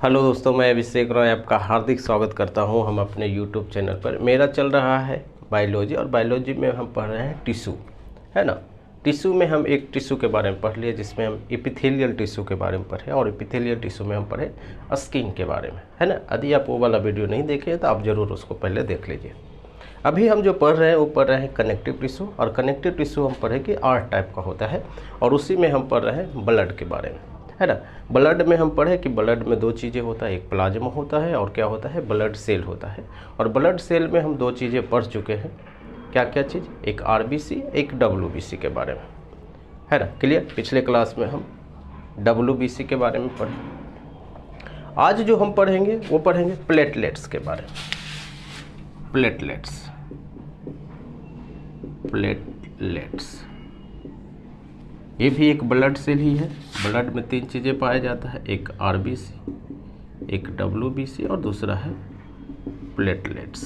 Hello दोस्तों, मैं अभिषेक रॉय आपका हार्दिक स्वागत करता हूं हम अपने यूट्यूब चैनल पर। मेरा चल रहा है बायोलॉजी और बायोलॉजी में हम पढ़ रहे हैं टिश्यू, है ना। टिश्यू में हम एक टिश्यू के बारे में पढ़ लिए जिसमें हम एपिथेलियल टिश्यू के बारे में पढ़े, और एपिथेलियल टिश्यू में हम पढ़े स्किन के बारे में, है ना। यदि आप वो वाला वीडियो नहीं देखे तो आप ज़रूर उसको पहले देख लीजिए। अभी हम जो पढ़ रहे हैं वो पढ़ रहे हैं कनेक्टिव टिश्यू, और कनेक्टिव टिश्यू हम पढ़े कि 8 टाइप का होता है, और उसी में हम पढ़ रहे हैं ब्लड के बारे में, है ना। ब्लड में हम पढ़े कि ब्लड में 2 चीज़ें होता है, एक प्लाज्मा होता है और क्या होता है, ब्लड सेल होता है। और ब्लड सेल में हम 2 चीज़ें पढ़ चुके हैं, क्या क्या चीज़, एक आरबीसी एक डब्ल्यूबीसी के बारे में, है ना। क्लियर। पिछले क्लास में हम डब्ल्यूबीसी के बारे में पढ़े। आज जो हम पढ़ेंगे वो पढ़ेंगे प्लेटलेट्स के बारे में। प्लेटलेट्स ये भी एक ब्लड सेल ही है। ब्लड में 3 चीज़ें पाया जाता है, एक आरबीसी, एक डब्ल्यूबीसी और दूसरा है प्लेटलेट्स,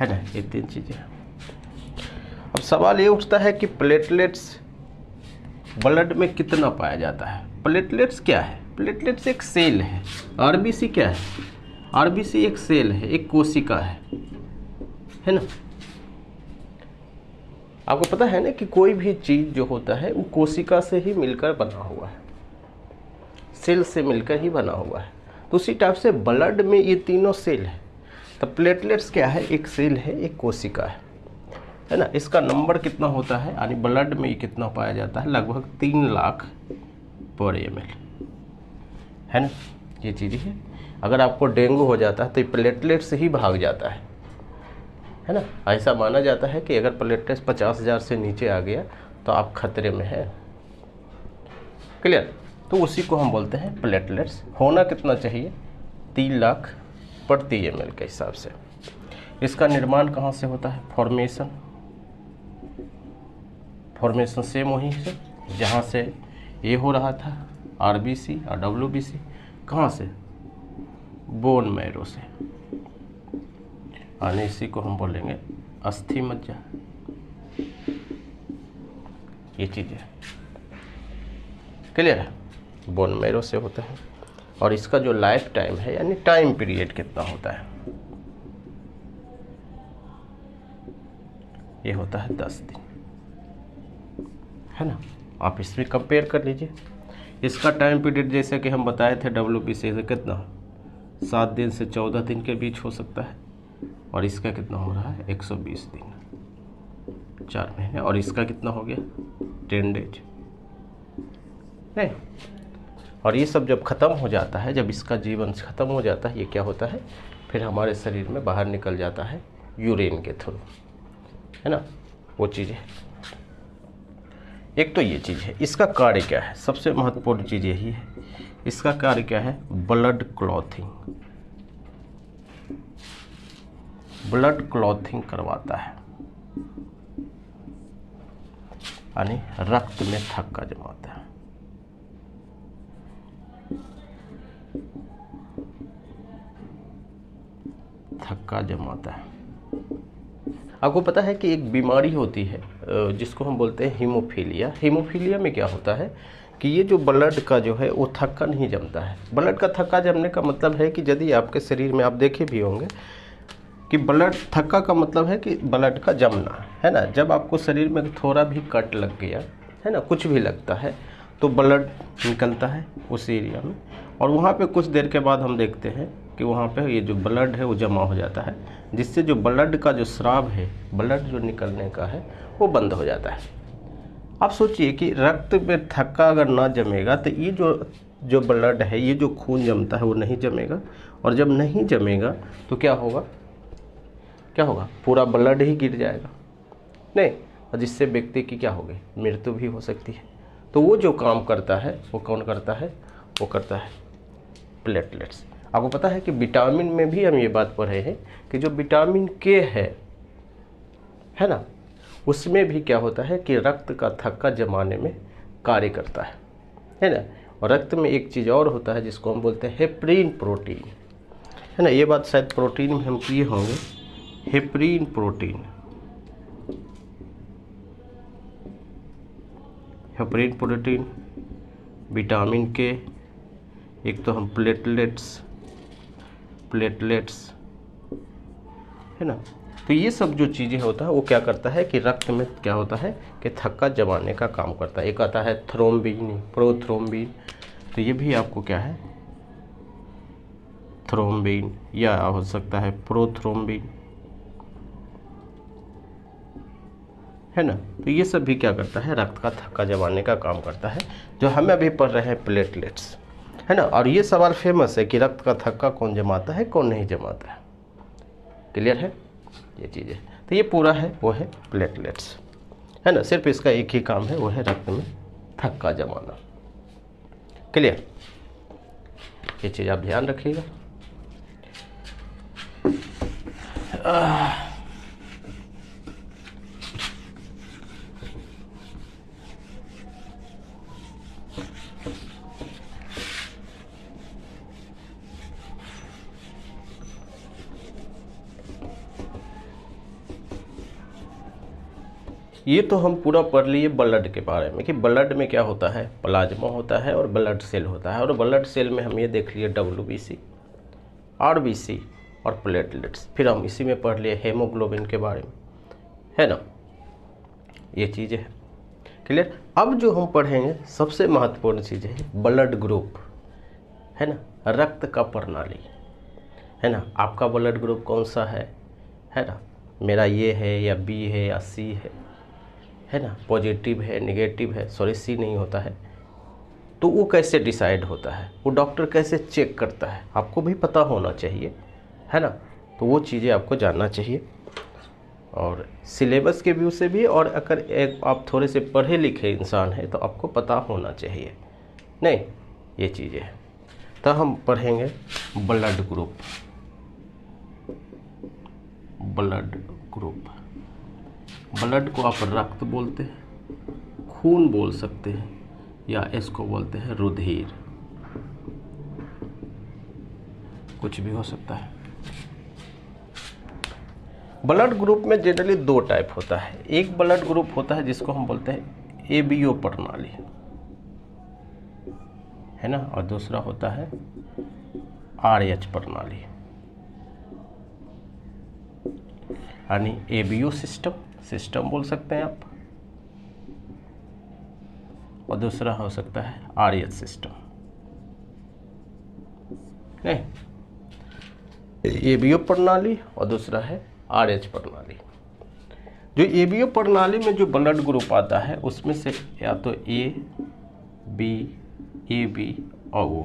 है ना। ये 3 चीज़ें। अब सवाल ये उठता है कि प्लेटलेट्स ब्लड में कितना पाया जाता है। प्लेटलेट्स क्या है? प्लेटलेट्स एक सेल है। आरबीसी क्या है? आरबीसी एक सेल है, एक कोशिका है ना। आपको पता है ना कि कोई भी चीज़ जो होता है वो कोशिका से ही मिलकर बना हुआ है, सेल से मिलकर ही बना हुआ है। तो उसी टाइप से ब्लड में ये तीनों सेल है। तो प्लेटलेट्स क्या है? एक सेल है, एक कोशिका है ना। इसका नंबर कितना होता है, यानी ब्लड में ये कितना पाया जाता है, लगभग 3 लाख पर ml, है ना। ये चीज़ है। अगर आपको डेंगू हो जाता है तो ये प्लेटलेट से ही भाग जाता है ना। ऐसा माना जाता है कि अगर प्लेटलेट्स 50,000 से नीचे आ गया तो आप खतरे में हैं। क्लियर। तो उसी को हम बोलते हैं प्लेटलेट्स। होना कितना चाहिए? 3 लाख प्रति ml के हिसाब से। इसका निर्माण कहाँ से होता है? फॉर्मेशन सेम वहीं से जहाँ से ये हो रहा था, आरबीसी और डब्ल्यूबीसी। कहाँ से? बोन मैरो से, यानी इसी को हम बोलेंगे अस्थि मज्जा। ये चीज़ें क्लियर है, बोन मैरो से होता है। और इसका जो लाइफ टाइम है, यानी टाइम पीरियड कितना होता है, ये होता है 10 दिन, है ना। आप इसमें कंपेयर कर लीजिए। इसका टाइम पीरियड जैसे कि हम बताए थे डब्ल्यूबीसी से कितना, 7 दिन से 14 दिन के बीच हो सकता है, और इसका कितना हो रहा है 120 दिन, 4 महीने। और इसका कितना हो गया 10 डेज, नहीं। और ये सब जब ख़त्म हो जाता है, जब इसका जीवन ख़त्म हो जाता है, ये क्या होता है, फिर हमारे शरीर में बाहर निकल जाता है यूरिन के थ्रू, है ना। वो चीज़ें, एक तो ये चीज़ है। इसका कार्य क्या है? सबसे महत्वपूर्ण चीज़ यही है। इसका कार्य क्या है? ब्लड क्लॉथिंग करवाता है, यानी रक्त में थक्का जमाता है। आपको पता है कि एक बीमारी होती है जिसको हम बोलते हैं हीमोफीलिया। हीमोफीलिया में क्या होता है कि ये जो ब्लड का जो है वो थक्का नहीं जमता है। ब्लड का थक्का जमने का मतलब है कि यदि आपके शरीर में, आप देखे भी होंगे कि ब्लड थक्का का मतलब है कि ब्लड का जमना, है ना। जब आपको शरीर में थोड़ा भी कट लग गया, है ना, कुछ भी लगता है तो ब्लड निकलता है उस एरिया में, और वहाँ पे कुछ देर के बाद हम देखते हैं कि वहाँ पे ये जो ब्लड है वो जमा हो जाता है, जिससे जो ब्लड का जो स्राव है, ब्लड जो निकलने का है, वो बंद हो जाता है। आप सोचिए कि रक्त में थक्का अगर ना जमेगा तो ये जो ब्लड है, ये जो खून जमता है वो नहीं जमेगा, और जब नहीं जमेगा तो क्या होगा, पूरा ब्लड ही गिर जाएगा, नहीं, और जिससे व्यक्ति की क्या होगी, मृत्यु भी हो सकती है। तो वो जो काम करता है वो कौन करता है? वो करता है प्लेटलेट्स। आपको पता है कि विटामिन में भी हम ये बात पढ़े हैं कि जो विटामिन के है ना, उसमें भी क्या होता है कि रक्त का थक्का जमाने में कार्य करता है ना। और रक्त में एक चीज़ और होता है जिसको हम बोलते हैं हेपरिन प्रोटीन, है ना। ये बात शायद प्रोटीन में हम किए होंगे, हेपरिन प्रोटीन। विटामिन के, एक तो हम प्लेटलेट्स है ना। तो ये सब जो चीज़ें होता है वो क्या करता है कि रक्त में क्या होता है कि थक्का जमाने का काम करता है। एक आता है थ्रोम्बिन, प्रोथ्रोम्बिन, तो ये भी आपको क्या है थ्रोम्बिन या हो सकता है प्रोथ्रोम्बिन, है ना। तो ये सब भी क्या करता है रक्त का थक्का जमाने का काम करता है, जो हमें अभी पढ़ रहे हैं प्लेटलेट्स, है ना। और ये सवाल फेमस है कि रक्त का थक्का कौन जमाता है कौन नहीं जमाता है। क्लियर है ये चीज़ें। तो ये पूरा है वो है प्लेटलेट्स, है ना। सिर्फ इसका एक ही काम है वो है रक्त में थक्का जमाना। क्लियर, ये चीज़ आप ध्यान रखिएगा। ये तो हम पूरा पढ़ लिए ब्लड के बारे में कि ब्लड में क्या होता है, प्लाज्मा होता है और ब्लड सेल होता है। और ब्लड सेल में हम ये देख लिए WBC, RBC और प्लेटलेट्स। फिर हम इसी में पढ़ लिए हेमोग्लोबिन के बारे में, है ना। ये चीज़ें हैं। क्लियर। अब जो हम पढ़ेंगे सबसे महत्वपूर्ण चीज़ है ब्लड ग्रुप, है ना, रक्त का प्रणाली, है ना। आपका ब्लड ग्रुप कौन सा है ना। मेरा ये है या B है या C है ना, पॉजिटिव है नेगेटिव है, सॉरी C नहीं होता है। तो वो कैसे डिसाइड होता है, वो डॉक्टर कैसे चेक करता है, आपको भी पता होना चाहिए, है ना। तो वो चीज़ें आपको जानना चाहिए और सिलेबस के व्यू से भी, और अगर एक आप थोड़े से पढ़े लिखे इंसान हैं तो आपको पता होना चाहिए, नहीं ये चीज़ें हैं। तो हम पढ़ेंगे ब्लड ग्रुप। ब्लड को आप रक्त बोलते हैं, खून बोल सकते हैं, या इसको बोलते हैं रुधिर, कुछ भी हो सकता है। ब्लड ग्रुप में जनरली 2 टाइप होता है। एक ब्लड ग्रुप होता है जिसको हम बोलते हैं ABO प्रणाली, है ना, और दूसरा होता है RH प्रणाली, यानी ABO सिस्टम बोल सकते हैं आप, और दूसरा हो सकता है RH सिस्टम। नहीं, ABO प्रणाली और दूसरा है RH प्रणाली। जो ABO प्रणाली में जो ब्लड ग्रुप आता है उसमें से या तो A, B, AB और O।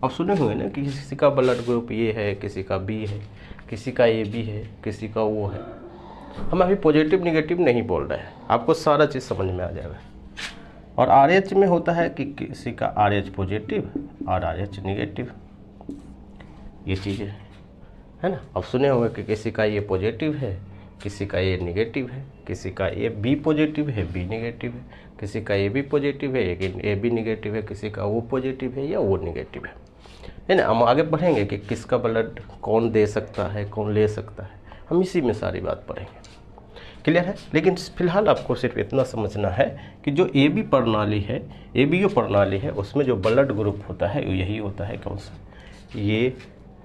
अब सुने हुए ना कि किसी का ब्लड ग्रुप ये है, किसी का B है, किसी का AB है, किसी का O है। हम अभी पॉजिटिव निगेटिव नहीं बोल रहे हैं, आपको सारा चीज़ समझ में आ जाएगा। और RH में होता है कि किसी का RH पॉजिटिव और RH निगेटिव, ये चीज़ें है ना। अब सुने होंगे कि किसी का ये पॉजिटिव है, किसी का ये निगेटिव है, किसी का ये B पॉजिटिव है B निगेटिव है, किसी का AB पॉजिटिव है लेकिन AB निगेटिव है, किसी का O पॉजिटिव है या O निगेटिव है ना। हम आगे पढ़ेंगे कि किसका ब्लड कौन दे सकता है कौन ले सकता है, हम इसी में सारी बात पढ़ेंगे। क्लियर है। लेकिन फिलहाल आपको सिर्फ इतना समझना है कि जो AB प्रणाली है, ABO प्रणाली है, उसमें जो ब्लड ग्रुप होता है यही होता है कौन सा, ये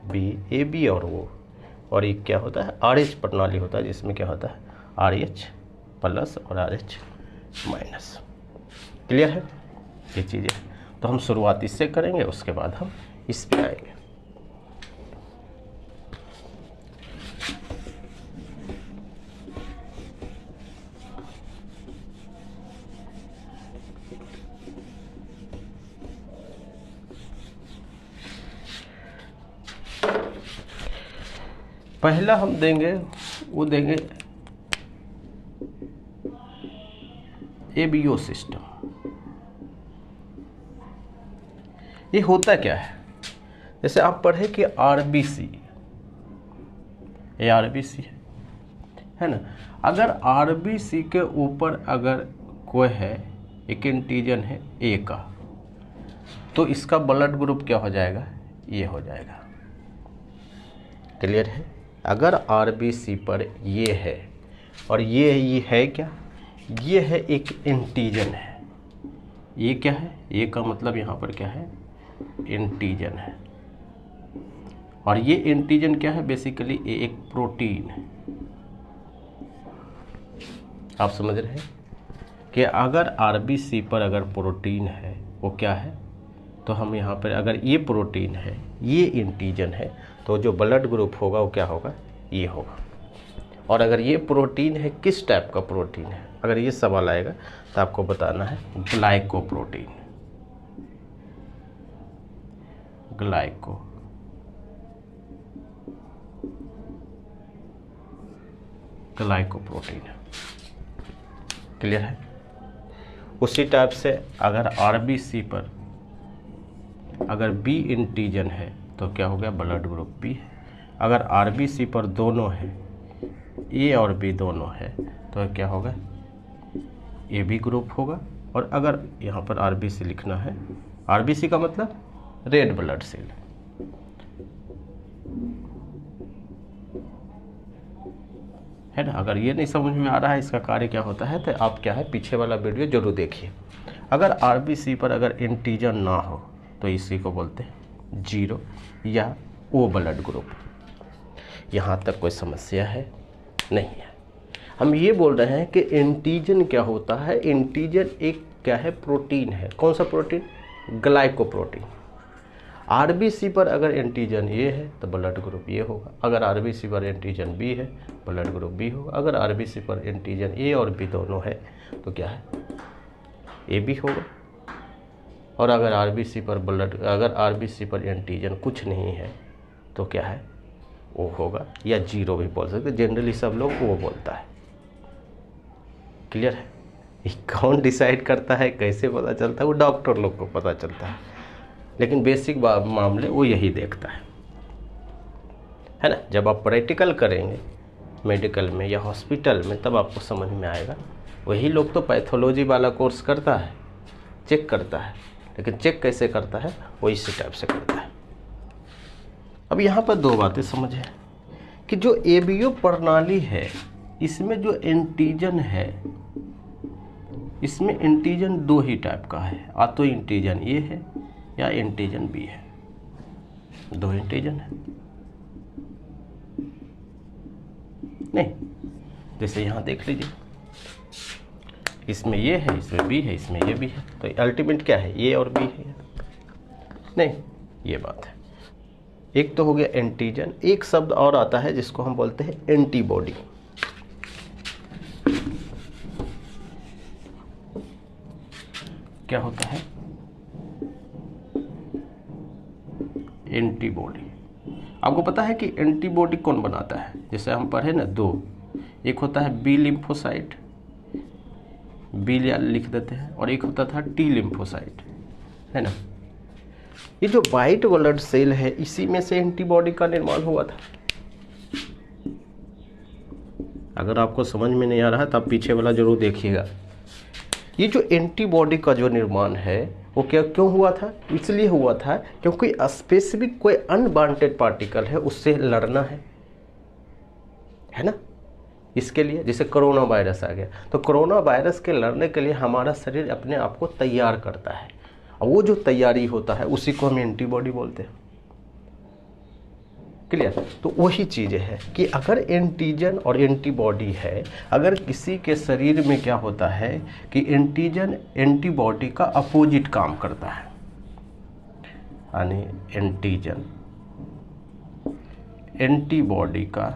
B, AB और O। और एक क्या होता है RH प्रणाली होता है जिसमें क्या होता है RH प्लस और RH माइनस। क्लियर है ये चीज़ें। तो हम शुरुआत इससे करेंगे, उसके बाद हम इस पे आएंगे। पहला हम देंगे वो देंगे ABO सिस्टम। ये होता क्या है, जैसे आप पढ़े कि RBC, ये RBC है ना। अगर RBC के ऊपर अगर कोई है एक एंटीजन है A का, तो इसका ब्लड ग्रुप क्या हो जाएगा, ये हो जाएगा। क्लियर है। अगर RBC पर ये है और ये है क्या, ये है एक एंटीजन है, ये क्या है, ये का मतलब यहाँ पर क्या है एंटीजन है। और ये एंटीजन क्या है, बेसिकली ये एक प्रोटीन है। आप समझ रहे हैं कि अगर आरबीसी पर अगर प्रोटीन है वो क्या है, तो हम यहाँ पर अगर ये प्रोटीन है, ये एंटीजन है, तो जो ब्लड ग्रुप होगा वो क्या होगा, ये होगा। और अगर ये प्रोटीन है, किस टाइप का प्रोटीन है, अगर ये सवाल आएगा तो आपको बताना है ग्लाइकोप्रोटीन, ग्लाइकोप्रोटीन। क्लियर है। उसी टाइप से अगर आरबीसी पर अगर बी एंटीजन है तो क्या हो गया, ब्लड ग्रुप बी है। अगर आरबीसी पर दोनों है, ए और बी दोनों है, तो क्या होगा, ए बी ग्रुप होगा। और अगर यहाँ पर आरबीसी लिखना है, आरबीसी का मतलब रेड ब्लड सेल, है ना। अगर ये नहीं समझ में आ रहा है इसका कार्य क्या होता है, तो आप क्या है, पीछे वाला वीडियो जरूर देखिए। अगर आरबीसी पर अगर एंटीजन ना हो तो इसी को बोलते हैं जीरो या ओ ब्लड ग्रुप। यहाँ तक कोई समस्या है नहीं है। हम ये बोल रहे हैं कि एंटीजन क्या होता है, एंटीजन एक क्या है, प्रोटीन है। कौन सा प्रोटीन, ग्लाइकोप्रोटीन। आरबीसी पर अगर एंटीजन ए है तो ब्लड ग्रुप ए होगा। अगर आरबीसी पर एंटीजन बी है, ब्लड ग्रुप बी होगा। अगर आरबीसी पर एंटीजन ए और बी दोनों है तो क्या है, ए बी होगा। और अगर आरबीसी पर एंटीजन कुछ नहीं है तो क्या है, ओ होगा, या जीरो भी बोल सकते। जनरली सब लोग वो बोलता है। क्लियर है। कौन डिसाइड करता है, कैसे पता चलता है, वो डॉक्टर लोग को पता चलता है, लेकिन बेसिक मामले वो यही देखता है ना। जब आप प्रैक्टिकल करेंगे मेडिकल में या हॉस्पिटल में, तब आपको समझ में आएगा। वही लोग तो पैथोलॉजी वाला कोर्स करता है, चेक करता है, लेकिन चेक कैसे करता है वो इसी टाइप से करता है। अब यहाँ पर दो बातें समझें कि जो एबीओ प्रणाली है, इसमें जो एंटीजन है, इसमें एंटीजन दो ही टाइप का है। या तो एंटीजन ए है या एंटीजन बी है, दो एंटीजन है। नहीं, जैसे यहाँ देख लीजिए, इसमें ये है, इसमें बी है, इसमें ये भी है, तो अल्टीमेट क्या है, ए और बी है। नहीं, ये बात है। एक तो हो गया एंटीजन, एक शब्द और आता है जिसको हम बोलते हैं एंटीबॉडी। क्या होता है, एंटीबॉडी। आपको पता है कि एंटीबॉडी कौन बनाता है, जैसे हम पढ़े ना दो, एक होता है बी लिम्फोसाइट, बी लिख देते हैं, और एक होता था टी लिम्फोसाइट, है ना। ये जो वाइट ब्लड सेल है, इसी में से एंटीबॉडी का निर्माण हुआ था। अगर आपको समझ में नहीं आ रहा है तो आप पीछे वाला जरूर देखिएगा। ये जो एंटीबॉडी का जो निर्माण है वो क्यों हुआ था, इसलिए हुआ था क्योंकि स्पेसिफिक कोई अनवांटेड पार्टिकल है, उससे लड़ना है ना। इसके लिए जैसे कोरोना वायरस आ गया, तो कोरोना वायरस के लड़ने के लिए हमारा शरीर अपने आप को तैयार करता है, और वो जो तैयारी होता है उसी को हम एंटीबॉडी बोलते हैं। क्लियर। तो वही चीज़ है कि अगर एंटीजन और एंटीबॉडी है, अगर किसी के शरीर में क्या होता है कि एंटीजन एंटीबॉडी का अपोजिट काम करता है, यानी एंटीजन एंटीबॉडी का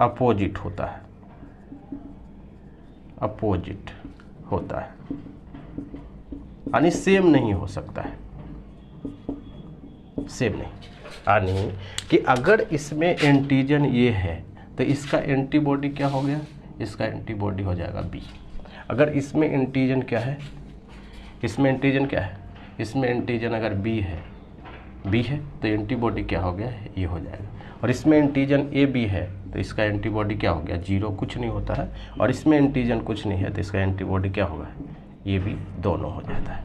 अपोजिट होता है, अपोजिट होता है, यानी सेम नहीं हो सकता है, सेम नहीं। यानी कि अगर इसमें एंटीजन ये है तो इसका एंटीबॉडी क्या हो गया, इसका एंटीबॉडी हो जाएगा बी। अगर इसमें एंटीजन क्या है, इसमें एंटीजन क्या है, इसमें एंटीजन अगर बी है तो एंटीबॉडी क्या हो गया, ये हो जाएगा। और इसमें एंटीजन ए बी है तो इसका एंटीबॉडी क्या हो गया, जीरो, कुछ नहीं होता है। और इसमें एंटीजन कुछ नहीं है तो इसका एंटीबॉडी क्या होगा, ये भी, दोनों हो जाता है।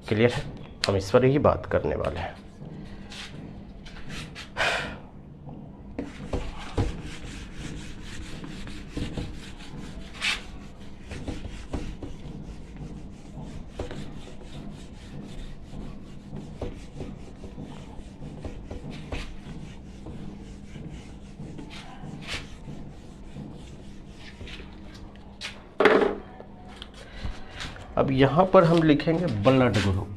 क्लियर है। हम इस पर ही बात करने वाले हैं। अब यहाँ पर हम लिखेंगे ब्लड ग्रुप।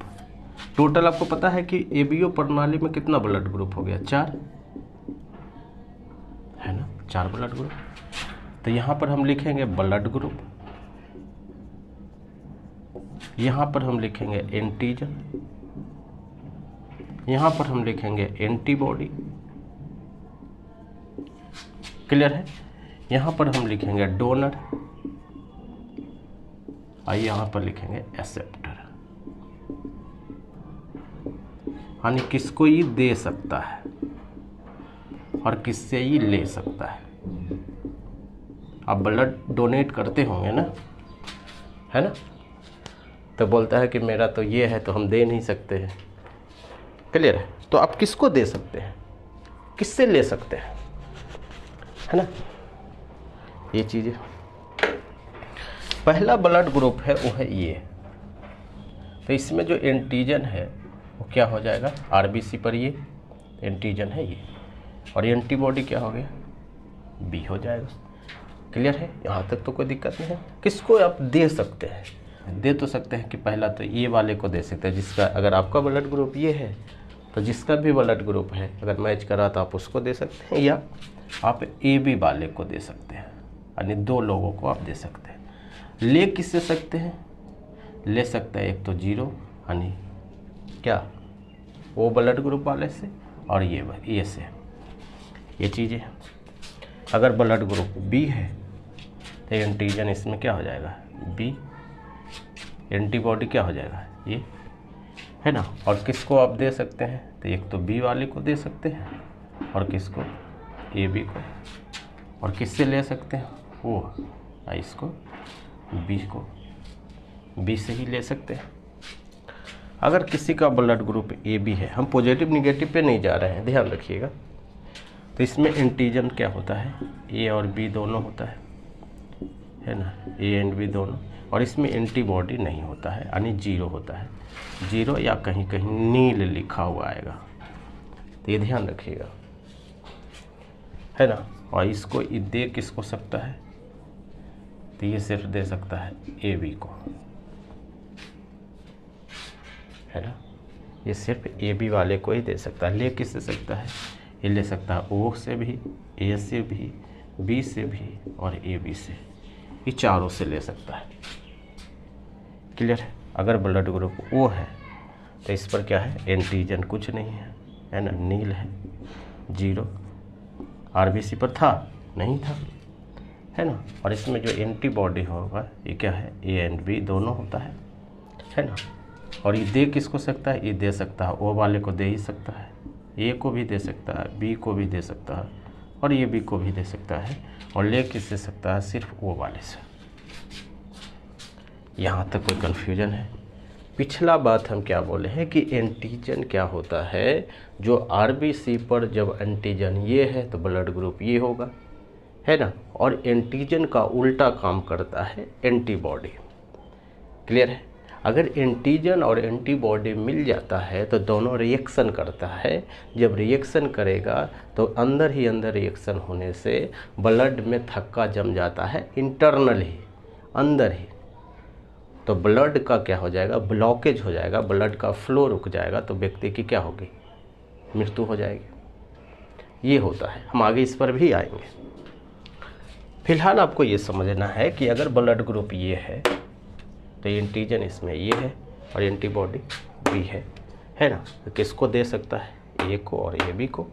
टोटल आपको पता है कि एबीओ प्रणाली में कितना ब्लड ग्रुप हो गया, 4 है ना, 4 ब्लड ग्रुप। तो यहाँ पर हम लिखेंगे ब्लड ग्रुप, यहाँ पर हम लिखेंगे एंटीजन, यहाँ पर हम लिखेंगे एंटीबॉडी, क्लियर है। यहाँ पर हम लिखेंगे डोनर और यहाँ पर लिखेंगे एक्सेप्टर, यानी किसको ये दे सकता है और किससे ये ले सकता है। आप ब्लड डोनेट करते होंगे ना, है ना, तो बोलता है कि मेरा तो ये है तो हम दे नहीं सकते हैं, क्लियर है। तो आप किसको दे सकते हैं, किससे ले सकते हैं, है ना, ये चीज़ें। पहला ब्लड ग्रुप है वो है ये, तो इसमें जो एंटीजन है वो क्या हो जाएगा, आरबीसी पर ये एंटीजन है ये, और एंटीबॉडी क्या हो गया, बी हो जाएगा, क्लियर है। यहाँ तक तो कोई दिक्कत नहीं है। किसको आप दे सकते हैं, दे तो सकते हैं कि पहला तो ये वाले को दे सकते हैं, जिसका अगर आपका ब्लड ग्रुप ये है तो जिसका भी ब्लड ग्रुप है अगर मैच करा तो आप उसको दे सकते हैं, या आप ए बी वाले को दे सकते हैं, यानी 2 लोगों को आप दे सकते हैं। ले किससे सकते हैं, ले सकते हैं एक तो 0 यानी क्या, वो ब्लड ग्रुप वाले से, और ये से, ये चीज़ें। अगर ब्लड ग्रुप बी है तो एंटीजन इसमें क्या हो जाएगा, बी, एंटीबॉडी क्या हो जाएगा, ये, है ना। और किसको आप दे सकते हैं, तो एक तो बी वाले को दे सकते हैं और किसको, ए बी को, और किससे ले सकते हैं, वो इसको, बी को, बी से ही ले सकते हैं। अगर किसी का ब्लड ग्रुप ए बी है, हम पॉजिटिव निगेटिव पे नहीं जा रहे हैं, ध्यान रखिएगा, तो इसमें एंटीजन क्या होता है, ए और बी दोनों होता है ना, ए एंड बी दोनों, और इसमें एंटीबॉडी नहीं होता है, यानी 0 होता है, 0 या कहीं कहीं नील लिखा हुआ आएगा, तो ये ध्यान रखिएगा, है ना। और इसको दे किसको सकता है, तो ये सिर्फ दे सकता है ए बी को, है ना, ये सिर्फ ए बी वाले को ही दे सकता है। ले किससे सकता है, ये ले सकता है ओ से भी, ए से भी, बी से भी और ए बी से, ये चारों से ले सकता है, क्लियर है। अगर ब्लड ग्रुप ओ है तो इस पर क्या है, एंटीजन कुछ नहीं है ना, नील है, 0, आरबीसी पर था नहीं था, है ना। और इसमें जो एंटीबॉडी होगा ये क्या है, ए एंड बी दोनों होता है ना। और ये दे किसको सकता है, ये दे सकता है ओ वाले को दे ही सकता है, ए को भी दे सकता है, बी को भी दे सकता है और ये बी को भी दे सकता है, और ले किससे सकता है, सिर्फ ओ वाले से। यहाँ तक कोई कन्फ्यूजन है। पिछला बात हम क्या बोले हैं कि एंटीजन क्या होता है, जो आरबीसी पर जब एंटीजन ये है तो ब्लड ग्रुप ये होगा, है ना, और एंटीजन का उल्टा काम करता है एंटीबॉडी, क्लियर है। अगर एंटीजन और एंटीबॉडी मिल जाता है तो दोनों रिएक्शन करता है, जब रिएक्शन करेगा तो अंदर ही अंदर रिएक्शन होने से ब्लड में थक्का जम जाता है, इंटरनल ही, अंदर ही, तो ब्लड का क्या हो जाएगा, ब्लॉकेज हो जाएगा, ब्लड का फ्लो रुक जाएगा, तो व्यक्ति की क्या होगी, मृत्यु हो जाएगी। ये होता है, हम आगे इस पर भी आएंगे। फिलहाल आपको ये समझना है कि अगर ब्लड ग्रुप ये है तो एंटीजन इसमें ये है और एंटीबॉडी बी है ना, तो किसको दे सकता है, ए को और ए बी को,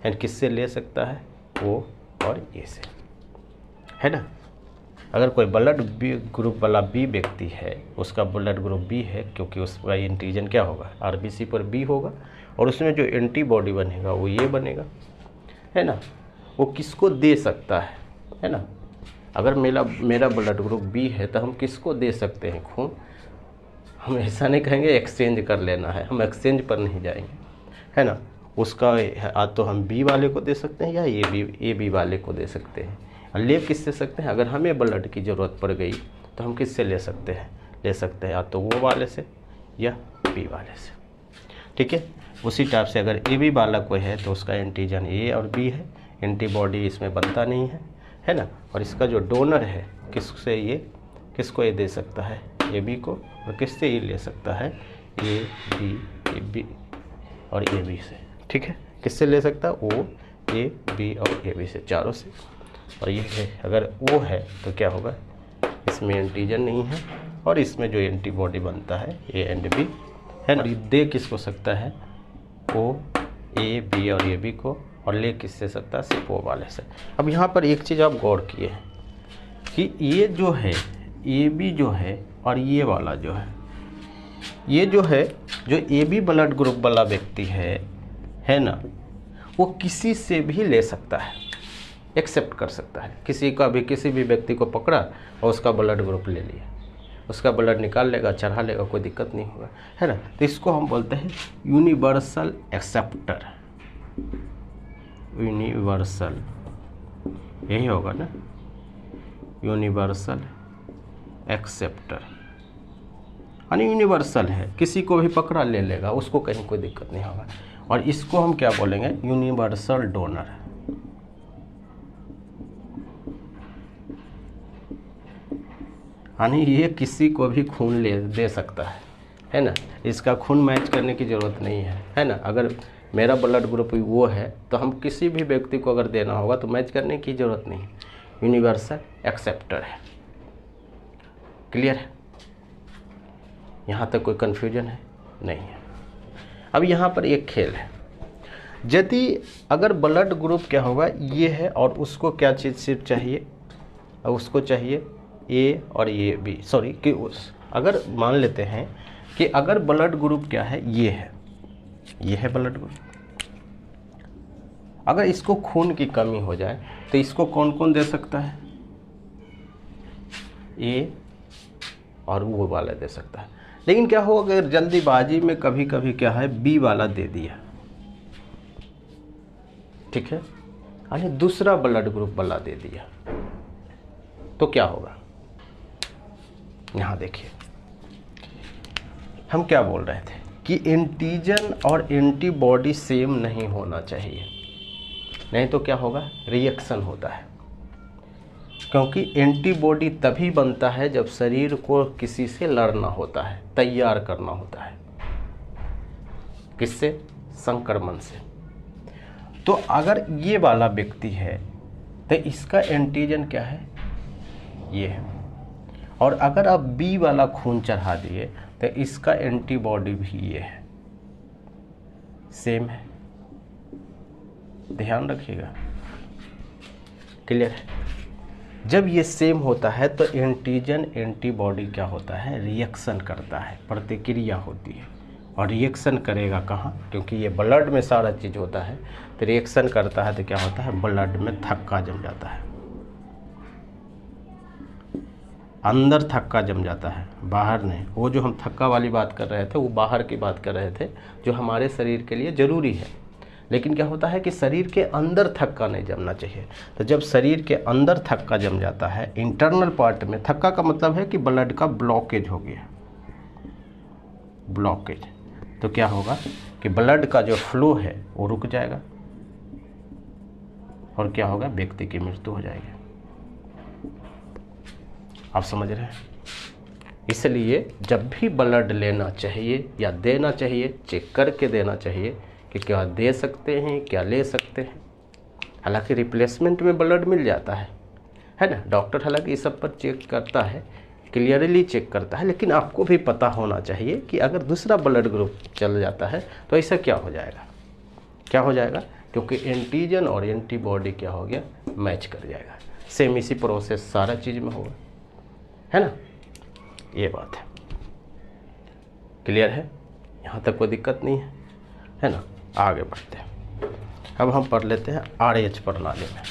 एंड किससे ले सकता है, ओ और ए से, है ना। अगर कोई ब्लड बी ग्रुप वाला बी व्यक्ति है, उसका ब्लड ग्रुप बी है, क्योंकि उसका एंटीजन क्या होगा, आरबीसी पर बी होगा, और उसमें जो एंटीबॉडी बनेगा वो ये बनेगा, है ना। वो किसको दे सकता है ना। अगर मेरा ब्लड ग्रुप बी है तो हम किसको दे सकते हैं खून, हम ऐसा नहीं कहेंगे एक्सचेंज कर लेना है, हम एक्सचेंज पर नहीं जाएंगे, है ना। उसका तो हम बी वाले को दे सकते हैं या ए बी वाले को दे सकते हैं। ले किससे सकते हैं, अगर हमें ब्लड की ज़रूरत पड़ गई तो हम किससे ले सकते हैं, ले सकते हैं या तो वो वाले से या बी वाले से, ठीक है। उसी टाइप से अगर ए बी वाला कोई है तो उसका एंटीजन ए और बी है, एंटीबॉडी इसमें बनता नहीं है ना। और इसका जो डोनर है किसको ये दे सकता है, ए बी को, और किससे ये ले सकता है ए बी और ए बी से, ठीक है। किससे ले सकता है, ओ ए बी और ए बी से, चारों से। और ये है, अगर ओ है तो क्या होगा, इसमें एंटीजन नहीं है और इसमें जो एंटीबॉडी बनता है ए एंड बी है ना। दे किसको सकता है, ओ ए बी और ए बी को, और ले किससे सकता है, सिर्फ ओ वाले से। अब यहाँ पर एक चीज़ आप गौर किए कि ये जो है ए बी जो है और ये वाला जो है, ये जो है जो ए बी ब्लड ग्रुप वाला व्यक्ति है ना, वो किसी से भी ले सकता है, एक्सेप्ट कर सकता है। किसी का भी, किसी भी व्यक्ति को पकड़ा और उसका ब्लड ग्रुप ले लिया, उसका ब्लड निकाल लेगा, चढ़ा लेगा, कोई दिक्कत नहीं होगा, है ना। तो इसको हम बोलते हैं यूनिवर्सल एक्सेप्टर, यूनिवर्सल, यही होगा ना, यूनिवर्सल एक्सेप्टर, यानी यूनिवर्सल है, किसी को भी पकड़ा ले लेगा, उसको कहीं कोई दिक्कत नहीं होगा। और इसको हम क्या बोलेंगे, यूनिवर्सल डोनर, यानी ये किसी को भी खून दे सकता है ना। इसका खून मैच करने की ज़रूरत नहीं है ना। अगर मेरा ब्लड ग्रुप वो है तो हम किसी भी व्यक्ति को अगर देना होगा तो मैच करने की ज़रूरत नहीं, यूनिवर्सल एक्सेप्टर है। क्लियर है, यहाँ तक कोई कन्फ्यूजन है नहीं है। अब यहाँ पर एक खेल है, यदि अगर ब्लड ग्रुप क्या होगा, ये है और उसको क्या चीज़ सिर्फ चाहिए, और उसको चाहिए ए और ये बी, सॉरी कि अगर मान लेते हैं कि अगर ब्लड ग्रुप क्या है, ये है ब्लड ग्रुप, अगर इसको खून की कमी हो जाए तो इसको कौन कौन दे सकता है, ए और वो वाला दे सकता है। लेकिन क्या हो, अगर जल्दीबाजी में कभी कभी क्या है, बी वाला दे दिया, ठीक है, यानी दूसरा ब्लड ग्रुप वाला दे दिया, तो क्या होगा। यहाँ देखिए, हम क्या बोल रहे थे कि एंटीजन और एंटीबॉडी सेम नहीं होना चाहिए, नहीं तो क्या होगा, रिएक्शन होता है। क्योंकि एंटीबॉडी तभी बनता है जब शरीर को किसी से लड़ना होता है, तैयार करना होता है, किससे, संक्रमण से। तो अगर ये वाला व्यक्ति है तो इसका एंटीजन क्या है, ये है, और अगर आप बी वाला खून चढ़ा दिए तो इसका एंटीबॉडी भी ये है, सेम है, ध्यान रखिएगा। क्लियर है, जब ये सेम होता है तो एंटीजन एंटीबॉडी क्या होता है, रिएक्शन करता है, प्रतिक्रिया होती है। और रिएक्शन करेगा कहाँ, क्योंकि ये ब्लड में सारा चीज़ होता है, तो रिएक्शन करता है तो क्या होता है, ब्लड में थक्का जम जाता है, अंदर थक्का जम जाता है, बाहर नहीं। वो जो हम थक्का वाली बात कर रहे थे वो बाहर की बात कर रहे थे, जो हमारे शरीर के लिए ज़रूरी है। लेकिन क्या होता है कि शरीर के अंदर थक्का नहीं जमना चाहिए। तो जब शरीर के अंदर थक्का जम जाता है, इंटरनल पार्ट में, थक्का का मतलब है कि ब्लड का ब्लॉकेज हो गया, ब्लॉकेज, तो क्या होगा कि ब्लड का जो फ्लो है वो रुक जाएगा और क्या होगा, व्यक्ति की मृत्यु हो जाएगी। आप समझ रहे हैं। इसलिए जब भी ब्लड लेना चाहिए या देना चाहिए, चेक करके देना चाहिए कि क्या दे सकते हैं, क्या ले सकते हैं। हालांकि रिप्लेसमेंट में ब्लड मिल जाता है ना। डॉक्टर हालांकि इस सब पर चेक करता है, क्लियरली चेक करता है, लेकिन आपको भी पता होना चाहिए कि अगर दूसरा ब्लड ग्रुप चल जाता है तो ऐसा क्या हो जाएगा, क्या हो जाएगा, क्योंकि एंटीजन और एंटीबॉडी क्या हो गया, मैच कर जाएगा। सेम इसी प्रोसेस सारा चीज़ में होगा, है ना। ये बात है, क्लियर है, यहाँ तक कोई दिक्कत नहीं है ना। आगे बढ़ते हैं, अब हम पढ़ लेते हैं RH प्रणाली में।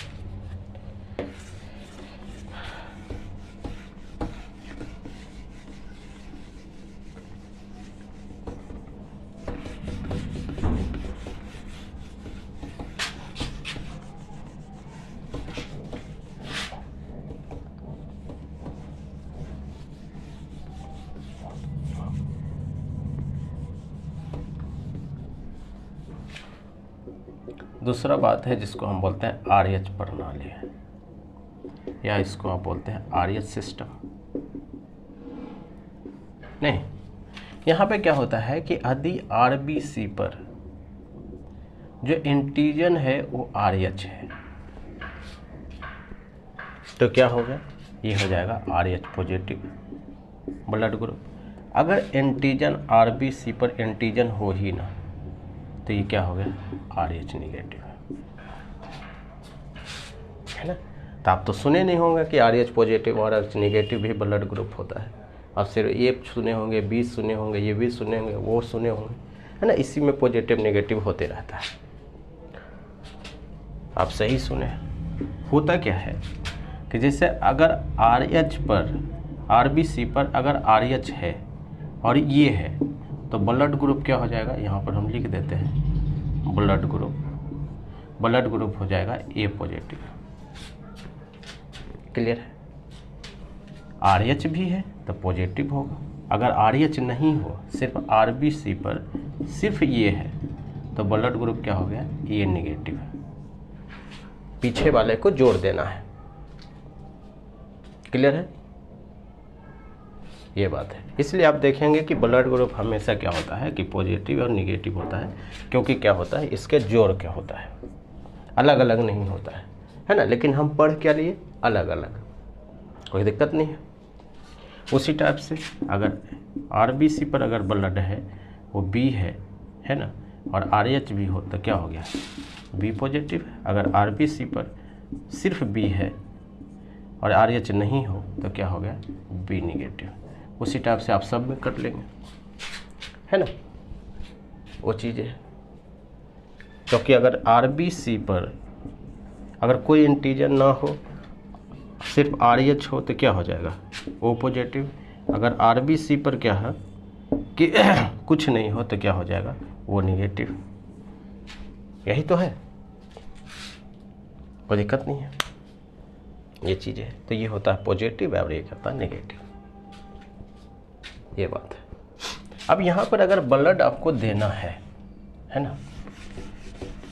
दूसरा बात है जिसको हम बोलते हैं RH प्रणाली, या इसको आप बोलते हैं RH सिस्टम। नहीं, यहाँ पे क्या होता है कि यदि आरबीसी पर जो एंटीजन है वो RH है तो क्या होगा, ये हो जाएगा RH पॉजिटिव ब्लड ग्रुप। अगर एंटीजन आरबीसी पर एंटीजन हो ही ना तो ये क्या हो गया, RH निगेटिव है ना। तो आप तो सुने नहीं होंगे कि RH पॉजिटिव और RH निगेटिव भी ब्लड ग्रुप होता है। आप सिर्फ ए सुने होंगे, बी सुने होंगे, ये भी सुने होंगे, वो सुने होंगे, है ना। इसी में पॉजिटिव नेगेटिव होते रहता है। आप सही सुने। होता क्या है कि जैसे अगर RH पर, आरबीसी पर अगर RH है और ये है तो ब्लड ग्रुप क्या हो जाएगा, यहाँ पर हम लिख देते हैं ब्लड ग्रुप हो जाएगा A पॉजिटिव। क्लियर है। RH भी है तो पॉजिटिव होगा। अगर RH नहीं हो, सिर्फ आरबीसी पर सिर्फ ये है तो ब्लड ग्रुप क्या हो गया, A निगेटिव है। पीछे वाले को जोड़ देना है। क्लियर है, ये बात है। इसलिए आप देखेंगे कि ब्लड ग्रुप हमेशा क्या होता है कि पॉजिटिव और निगेटिव होता है, क्योंकि क्या होता है, इसके जोड़ क्या होता है, अलग अलग नहीं होता है ना। लेकिन हम पढ़ क्या लिए, अलग अलग, कोई दिक्कत नहीं है। उसी टाइप से अगर आरबीसी पर अगर ब्लड है वो B है ना, और RH भी हो तो क्या हो गया, B पॉजिटिव। अगर आरबीसी पर सिर्फ B है और RH नहीं हो तो क्या हो गया, B निगेटिव। उसी टाइप से आप सब में कर लेंगे, है ना, वो चीज़ें है। क्योंकि अगर आरबीसी पर अगर कोई एंटीजन ना हो, सिर्फ RH हो तो क्या हो जाएगा, O पॉजिटिव। अगर आरबीसी पर क्या है कि कुछ नहीं हो तो क्या हो जाएगा, O निगेटिव। यही तो है, कोई दिक्कत नहीं है, ये चीज़ें है। तो ये होता है पॉजिटिव और ये होता है नेगेटिव, ये बात है। अब यहाँ पर अगर ब्लड आपको देना है ना,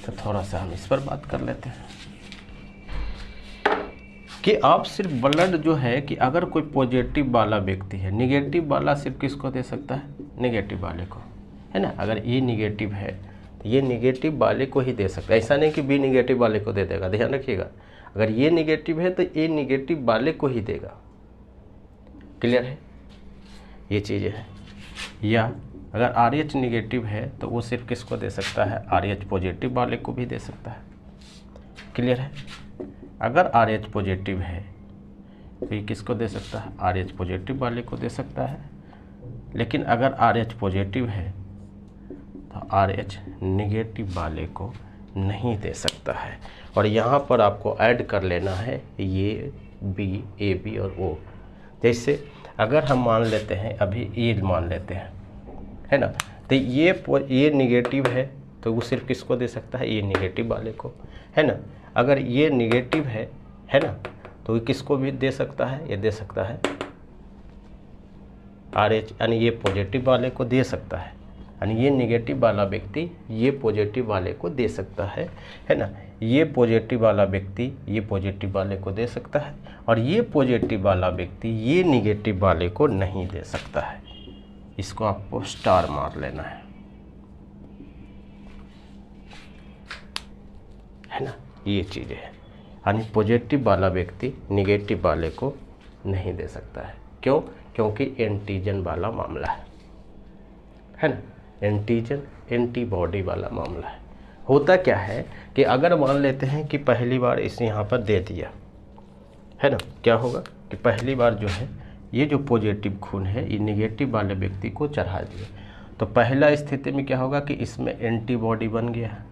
तो थोड़ा सा हम इस पर बात कर लेते हैं कि आप सिर्फ ब्लड जो है कि अगर कोई पॉजिटिव वाला व्यक्ति है, निगेटिव वाला सिर्फ किसको दे सकता है, निगेटिव वाले को, है ना। अगर ए निगेटिव है तो ये निगेटिव वाले को ही दे सकता है, ऐसा नहीं कि बी निगेटिव वाले को दे देगा। ध्यान रखिएगा, अगर ये निगेटिव है तो ए निगेटिव वाले को ही देगा। क्लियर है, ये चीज़ें है। या अगर RH निगेटिव है तो वो सिर्फ किसको दे सकता है, RH पॉजिटिव वाले को भी दे सकता है। क्लियर है। अगर RH पॉजिटिव है तो ये किसको दे सकता है, RH पॉजिटिव वाले को दे सकता है। लेकिन अगर RH पॉजिटिव है तो RH निगेटिव वाले को नहीं दे सकता है। और यहाँ पर आपको ऐड कर लेना है ये B, AB और O। जैसे अगर हम मान लेते हैं, अभी ये मान लेते हैं, है ना, तो ये निगेटिव है तो वो सिर्फ किसको दे सकता है, ये निगेटिव वाले को, है ना। अगर ये निगेटिव है ना, तो ये किसको भी दे सकता है, ये दे सकता है RH, यानी ये पॉजिटिव वाले को दे सकता है। यानी ये निगेटिव वाला व्यक्ति ये पॉजिटिव वाले को दे सकता है ना। ये पॉजिटिव वाला व्यक्ति ये पॉजिटिव वाले को दे सकता है, और ये पॉजिटिव वाला व्यक्ति ये निगेटिव वाले को नहीं दे सकता है। इसको आपको स्टार मार लेना है ना, ये चीज़ें है। यानी पॉजिटिव वाला व्यक्ति निगेटिव वाले को नहीं दे सकता है। क्यों? क्योंकि एंटीजन वाला मामला है ना, एंटीजन एंटीबॉडी वाला मामला है। होता क्या है कि अगर मान लेते हैं कि पहली बार इसे यहाँ पर दे दिया, है ना, क्या होगा कि पहली बार जो है ये जो पॉजिटिव खून है ये निगेटिव वाले व्यक्ति को चढ़ा दिया, तो पहला स्थिति में क्या होगा कि इसमें एंटीबॉडी बन गया है।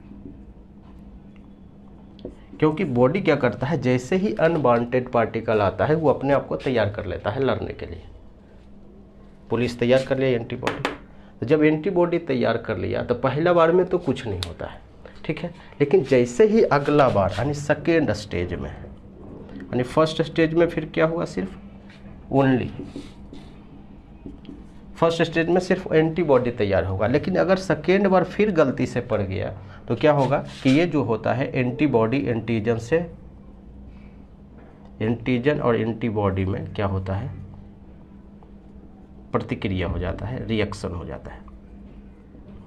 क्योंकि बॉडी क्या करता है, जैसे ही अनवांटेड पार्टिकल आता है वो अपने आप को तैयार कर लेता है लड़ने के लिए। पुलिस तैयार कर लिया एंटीबॉडी, तो जब एंटीबॉडी तैयार कर लिया तो पहला बार में तो कुछ नहीं होता है, ठीक है। लेकिन जैसे ही अगला बार यानी सेकेंड स्टेज में, यानी फर्स्ट स्टेज में फिर क्या हुआ, सिर्फ ओनली फर्स्ट स्टेज में सिर्फ एंटीबॉडी तैयार होगा। लेकिन अगर सेकेंड बार फिर गलती से पड़ गया तो क्या होगा कि ये जो होता है एंटीबॉडी एंटीजन से, एंटीजन और एंटीबॉडी में क्या होता है, प्रतिक्रिया हो जाता है, रिएक्शन हो जाता है,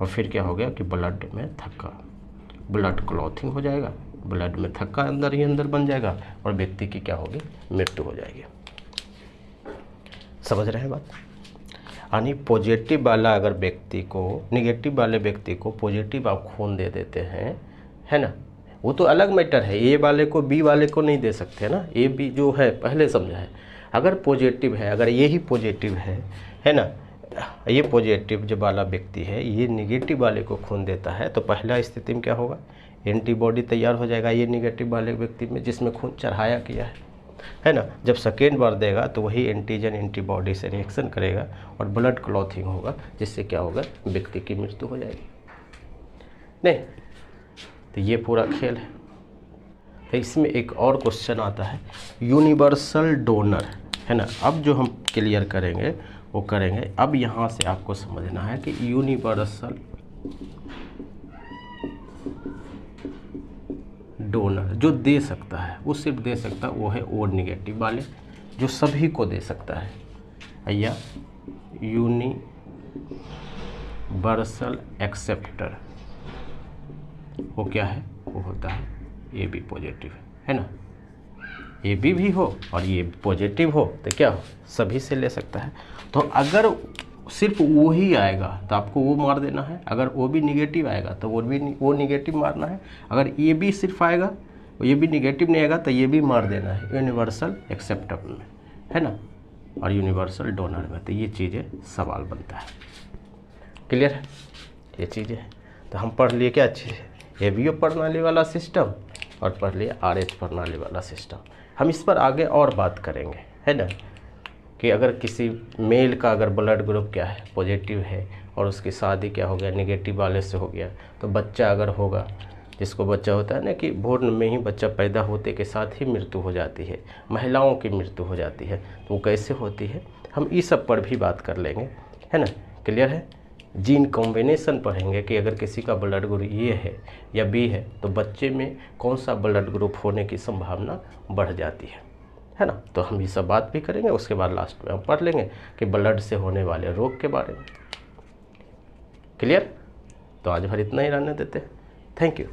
और फिर क्या हो गया कि ब्लड में थक्का, ब्लड क्लॉथिंग हो जाएगा, ब्लड में थक्का अंदर ही अंदर बन जाएगा और व्यक्ति की क्या होगी, मृत्यु हो जाएगी। समझ रहे हैं बात? यानी पॉजिटिव वाला अगर व्यक्ति को, निगेटिव वाले व्यक्ति को पॉजिटिव आप खून दे देते हैं, है ना, वो तो अलग मैटर है, ए वाले को बी वाले को नहीं दे सकते ना, ए बी जो है पहले समझा है। अगर पॉजिटिव है, अगर यही पॉजिटिव है ना, ये पॉजिटिव जो वाला व्यक्ति है ये निगेटिव वाले को खून देता है, तो पहला स्थिति में क्या होगा, एंटीबॉडी तैयार हो जाएगा ये निगेटिव वाले व्यक्ति में जिसमें खून चढ़ाया किया है ना। जब सेकेंड बार देगा तो वही एंटीजन एंटीबॉडी से रिएक्शन करेगा और ब्लड क्लॉथिंग होगा, जिससे क्या होगा, व्यक्ति की मृत्यु हो जाएगी। नहीं, तो ये पूरा खेल है। तो इसमें एक और क्वेश्चन आता है, यूनिवर्सल डोनर, है ना। अब जो हम क्लियर करेंगे वो करेंगे। अब यहाँ से आपको समझना है कि यूनिवर्सल डोनर जो दे सकता है, वो सिर्फ दे सकता है वो है ओ निगेटिव वाले, जो सभी को दे सकता है, या यूनिवर्सल एक्सेप्टर, वो क्या है, वो होता है ए बी पॉजिटिव, है ना। ए बी भी हो और ये पॉजिटिव हो तो क्या हो, सभी से ले सकता है। तो अगर सिर्फ वो ही आएगा तो आपको वो मार देना है, अगर वो भी निगेटिव आएगा तो वो निगेटिव मारना है, अगर ये भी सिर्फ आएगा, ये भी निगेटिव नहीं आएगा तो ये भी मार देना है यूनिवर्सल एक्सेप्टर में, है ना, और यूनिवर्सल डोनर में। तो ये चीज़ें सवाल बनता है। क्लियर है, ये चीज़ें। तो हम पढ़ लिए क्या चीज़ है, एबीओ प्रणाली वाला सिस्टम और पढ़ लिए आरएच प्रणाली वाला सिस्टम। हम इस पर आगे और बात करेंगे, है ना, कि अगर किसी मेल का अगर ब्लड ग्रुप क्या है, पॉजिटिव है, और उसकी शादी क्या हो गया, निगेटिव वाले से हो गया, तो बच्चा अगर होगा, जिसको बच्चा होता है ना कि भ्रूण में ही बच्चा पैदा होते के साथ ही मृत्यु हो जाती है, महिलाओं की मृत्यु हो जाती है, तो वो कैसे होती है, हम इस सब पर भी बात कर लेंगे, है ना। क्लियर है। जीन कॉम्बिनेशन पढ़ेंगे कि अगर किसी का ब्लड ग्रुप ए है या बी है तो बच्चे में कौन सा ब्लड ग्रुप होने की संभावना बढ़ जाती है ना। तो हम ये सब बात भी करेंगे। उसके बाद लास्ट में हम पढ़ लेंगे कि ब्लड से होने वाले रोग के बारे में। क्लियर। तो आज भर इतना ही रहने देते हैं। Thank you.